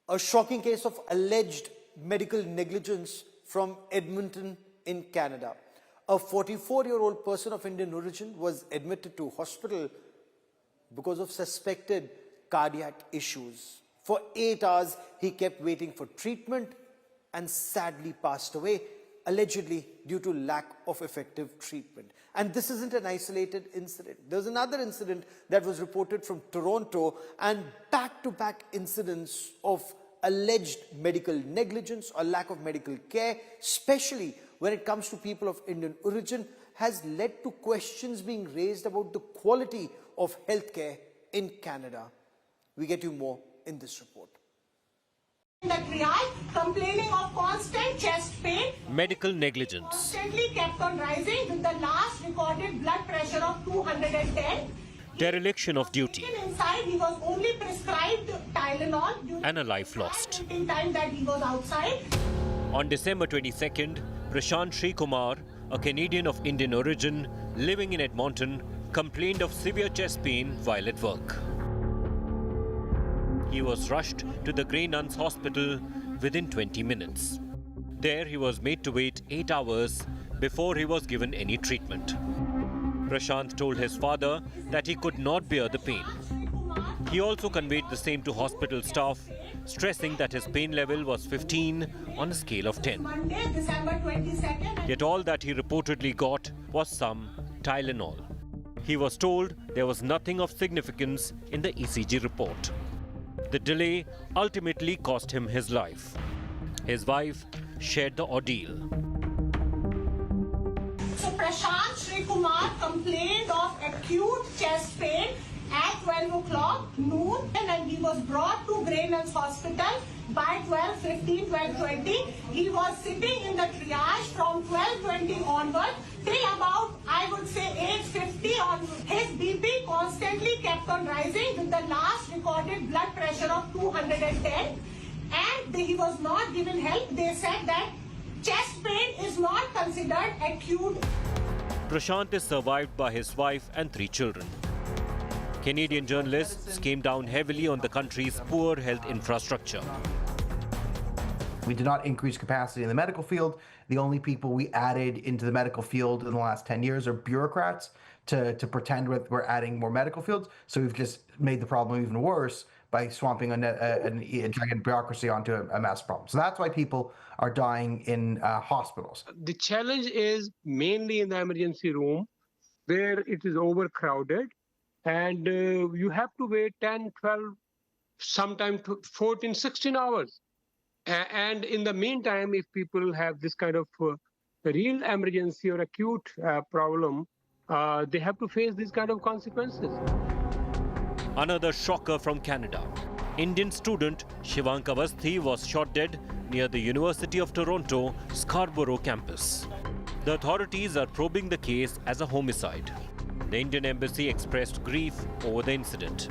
A shocking case of alleged medical negligence from Edmonton in Canada. A 44-year-old person of Indian origin was admitted to hospital because of suspected cardiac issues. For 8 hours, he kept waiting for treatment and sadly passed away, allegedly due to lack of effective treatment. And this isn't an isolated incident. There's another incident that was reported from Toronto, and back-to-back incidents of alleged medical negligence or lack of medical care, especially when it comes to people of Indian origin, has led to questions being raised about the quality of healthcare in Canada. We get you more in this report. The triage, complaining of constant chest pain. Medical negligence. Constantly kept on rising with the last recorded blood pressure of 210. Dereliction of duty. Inside, he was only prescribed Tylenol. And a life lost. In time that he was outside. On December 22nd, Prashant Sri Kumar, a Canadian of Indian origin living in Edmonton, complained of severe chest pain while at work. He was rushed to the Grey Nuns Hospital within 20 minutes. There he was made to wait 8 hours before he was given any treatment. Prashant told his father that he could not bear the pain. He also conveyed the same to hospital staff, stressing that his pain level was 15 on a scale of 10. Monday, December 22nd. Yet all that he reportedly got was some Tylenol. He was told there was nothing of significance in the ECG report. The delay ultimately cost him his life. His wife shared the ordeal. So Prashant Sri Kumar complained of acute chest pain at 12 o'clock noon, and he was brought to Grey Nuns Hospital by 12:15, 12:20. He was sitting in the triage from 12:20 onward till about, I would say, 8:50 on. His BP constantly kept on rising with the last recorded blood pressure of 210, and he was not given help. They said that chest pain is not considered acute. Prashant is survived by his wife and 3 children. Canadian journalists came down heavily on the country's poor health infrastructure. We did not increase capacity in the medical field. The only people we added into the medical field in the last 10 years are bureaucrats to pretend we're adding more medical fields. So we've just made the problem even worse by swamping a giant bureaucracy onto a mass problem. So that's why people are dying in hospitals. The challenge is mainly in the emergency room, where it is overcrowded, and you have to wait 10, 12, sometimes 14, 16 hours. And in the meantime, if people have this kind of real emergency or acute problem, they have to face these kind of consequences. Another shocker from Canada. Indian student Shivank Avasthi was shot dead near the University of Toronto Scarborough campus. The authorities are probing the case as a homicide. The Indian embassy expressed grief over the incident.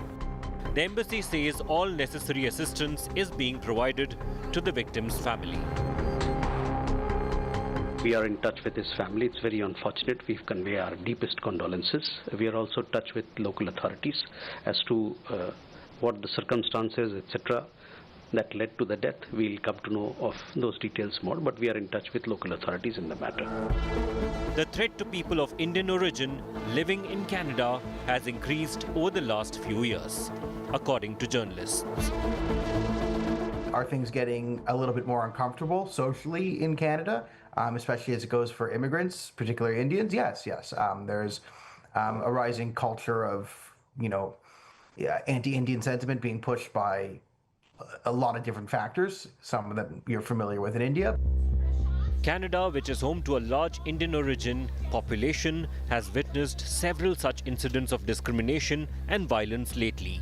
The embassy says all necessary assistance is being provided to the victim's family. We are in touch with his family. It's very unfortunate. We convey our deepest condolences. We are also in touch with local authorities as to what the circumstances, etc., that led to the death. We'll come to know of those details more, but we are in touch with local authorities in the matter. The threat to people of Indian origin living in Canada has increased over the last few years, according to journalists. Are things getting a little bit more uncomfortable socially in Canada, especially as it goes for immigrants, particularly Indians? Yes. There's a rising culture of, anti-Indian sentiment being pushed by a lot of different factors, some of them you're familiar with in India. Canada, which is home to a large Indian origin population, has witnessed several such incidents of discrimination and violence lately,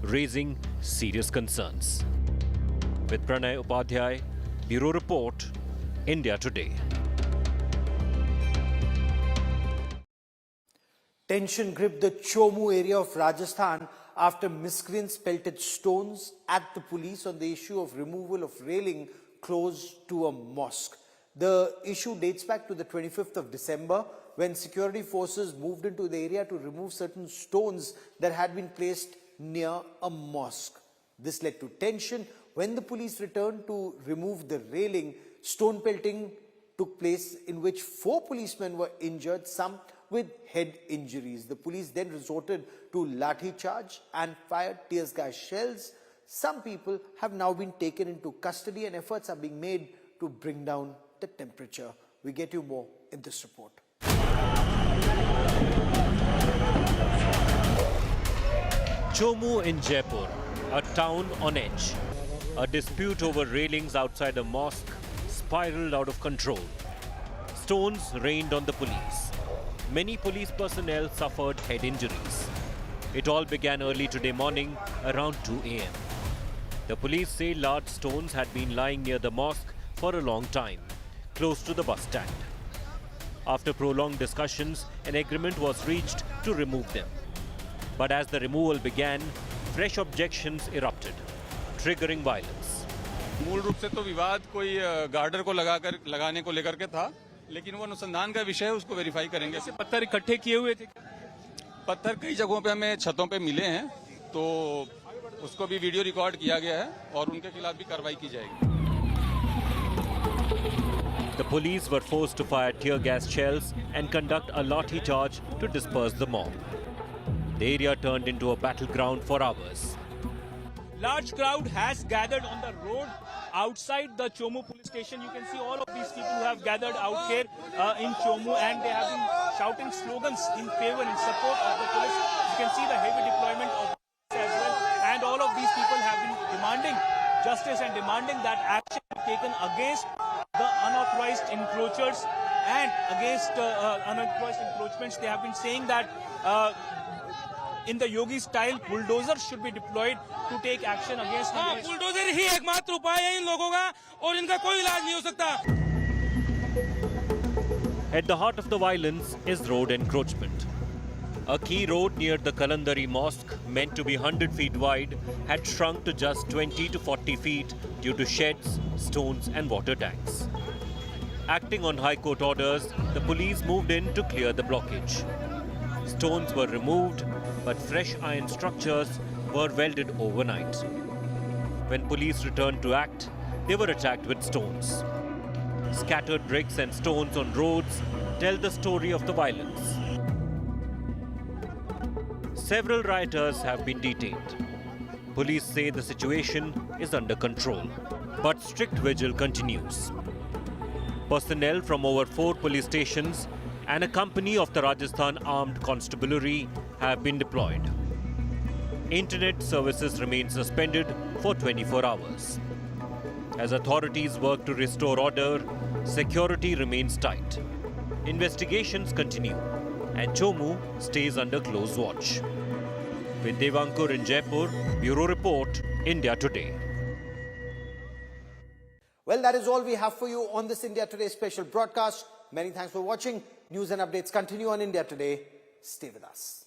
raising serious concerns. With Pranay Upadhyay, Bureau Report, India Today. Tension gripped the Chomu area of Rajasthan after miscreants pelted stones at the police on the issue of removal of railing close to a mosque. The issue dates back to the 25th of December, when security forces moved into the area to remove certain stones that had been placed near a mosque. This led to tension. When the police returned to remove the railing, stone pelting took place in which 4 policemen were injured, some with head injuries. The police then resorted to lathi charge and fired tear gas shells. Some people have now been taken into custody and efforts are being made to bring down the temperature. We get you more in this report. Chomu in Jaipur, a town on edge. A dispute over railings outside a mosque spiraled out of control. Stones rained on the police. Many police personnel suffered head injuries. It all began early today morning around 2 a.m. The police say large stones had been lying near the mosque for a long time, close to the bus stand. After prolonged discussions, an agreement was reached to remove them. But as the removal began, fresh objections erupted, triggering violence. मूल रूप से तो विवाद कोई girder को लगाने को लेकर के था, लेकिन वो अनुसंधान का विषय है, उसको वेरीफाई करेंगे। ऐसे पत्थर इकट्ठे किए हुए थे, पत्थर कई जगहों पे हमें छतों पे मिले हैं, तो उसको भी वीडियो रिकॉर्ड किया गया है और उनके खिलाफ भी कार्रवाई की जाएगी। The police were forced to fire tear gas shells and conduct a lathi charge to disperse the mob. The area turned into a battleground for hours. Large crowd has gathered on the road outside the Chomu police station. You can see all of these people who have gathered out here in Chomu, and they have been shouting slogans in favor and support of the police. You can see the heavy deployment of as well, and all of these people have been demanding justice and demanding that action be taken against the unauthorized encroachers and against unauthorized encroachments. They have been saying that in the Yogi style, bulldozers should be deployed to take action against them. Bulldozer ही एकमात्र उपाय है इन लोगों का और इनका कोई इलाज नहीं हो सकता. At the heart of the violence is road encroachment. A key road near the Kalandari Mosque, meant to be 100 feet wide, had shrunk to just 20 to 40 feet due to sheds, stones and water tanks. Acting on High Court orders, the police moved in to clear the blockage. Stones were removed, but fresh iron structures were welded overnight. When police returned to act, they were attacked with stones. Scattered bricks and stones on roads tell the story of the violence. Several rioters have been detained. Police say the situation is under control, but strict vigil continues. Personnel from over 4 police stations and a company of the Rajasthan Armed Constabulary have been deployed. Internet services remain suspended for 24 hours. As authorities work to restore order, security remains tight. Investigations continue, and Chomu stays under close watch. With Devankur in Jaipur, Bureau Report, India Today. Well, that is all we have for you on this India Today special broadcast. Many thanks for watching. News and updates continue on India Today. Stay with us.